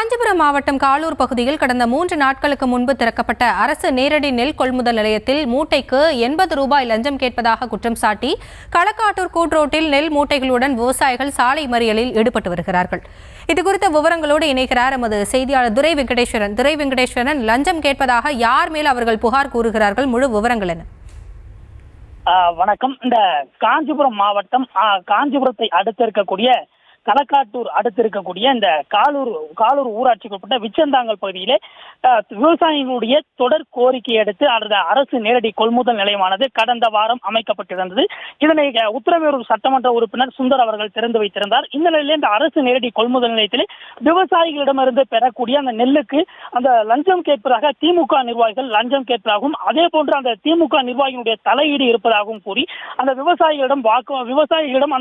காஞ்சிபுரம் மாவட்டம் காலூர் பகுதியில் கடந்த 3 நாட்களுக்கு முன்பு திறக்கப்பட்ட அரசு நேரடி நெல் கொள்முதல் நிலையத்தில் மூட்டைக்கு 80 ரூபாய் லஞ்சம் கேட்பதாக குற்றம் சாட்டி களக்காட்டூர் கூட்ரோட்டில் நெல் மூட்டைகளுடன் விவசாயிகள் சாலை மறியலில் ஈடுபட்டு வருகிறார்கள். இதுகுறித்த விவரங்களோடு இணைகிறார் எமது செய்தியாளர் துரை வெங்கடேஸ்வரன். லஞ்சம் கேட்பதாக யார் மேல் அவர்கள் புகார் கூறுகிறார்கள்? முழு விவரங்கள் என்ன? வணக்கம். இந்த காஞ்சிபுரம் மாவட்டம் காஞ்சிபுரத்தை அடுத்து இருக்கக்கூடிய களக்காட்டூர் அடுத்து இருக்கக்கூடிய இந்த காலூர் ஊராட்சிக்கு உட்பட்ட விச்சந்தாங்கல் பகுதியிலே விவசாயிகளுடைய தொடர் கோரிக்கையை அடுத்து அந்த அரசு நேரடி கொள்முதல் நிலையமானது கடந்த வாரம் அமைக்கப்பட்டிருந்தது. இதனை உத்தரமேரூர் சட்டமன்ற உறுப்பினர் சுந்தர் அவர்கள் திறந்து வைத்திருந்தார். இந்த நிலையிலே இந்த அரசு நேரடி கொள்முதல் நிலையத்திலே விவசாயிகளிடமிருந்து பெறக்கூடிய அந்த நெல்லுக்கு அந்த லஞ்சம் கேட்பதாக திமுக நிர்வாகிகள் லஞ்சம் கேட்பதாகவும் அதே போன்று அந்த திமுக நிர்வாகிகளுடைய தலையீடு இருப்பதாகவும் கூறி அந்த விவசாயிகளிடம்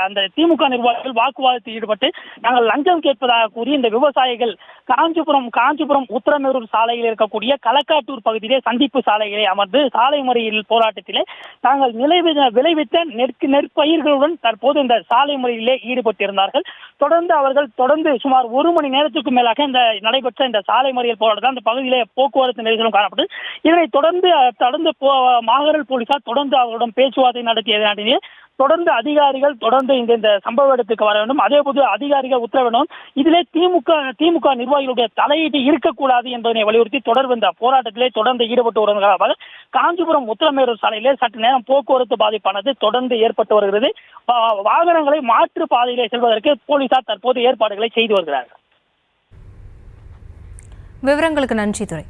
அந்த திமுக நிர்வாகிகள் வாக்குவாதத்தில் ஈடுபட்டு நாங்கள் லஞ்சம் கேட்பதாக கூறி இந்த விவசாயிகள் காஞ்சிபுரம் உத்தரமேரூர் சாலையில் இருக்கக்கூடிய களக்காட்டூர் பகுதியிலே சந்திப்பு சாலைகளை அமர்ந்து சாலை மறியல் போராட்டத்திலே நாங்கள் விளைவித்த நெற்பயிர்களுடன் தற்போது இந்த சாலை மறியலிலே ஈடுபட்டிருந்தார்கள். தொடர்ந்து சுமார் 1 மணி நேரத்துக்கு மேலாக நடைபெற்ற இந்த சாலை மறியல் போராட்டத்தில் அந்த பகுதியிலே போக்குவரத்து நெரிசலும் காணப்பட்டு இதனை தொடர்ந்து மாகரல் போலீசார் தொடர்ந்து அவர்களிடம் பேச்சுவார்த்தை நடத்தியது. தொடர்ந்து அதிகாரிகள் இந்த சம்பவ இடத்துக்கு வர வேண்டும். அதே போது அதிகாரிகள் உத்தரவிட வேண்டும். இதிலே திமுக நிர்வாகிகளுடைய தலையீடு இருக்கக்கூடாது என்பதனை வலியுறுத்தி இந்த போராட்டத்திலே தொடர்ந்து ஈடுபட்டு வருவதாக காஞ்சிபுரம் உத்தரமேரூர் சாலையிலே சற்று நேரம் போக்குவரத்து பாதிப்பானது தொடர்ந்து ஏற்பட்டு வருகிறது. வாகனங்களை மாற்று பாதையிலே செல்வதற்கு போலீசார் தற்போது ஏற்பாடுகளை செய்து வருகிறார்கள். விவரங்களுக்கு நன்றி துரை.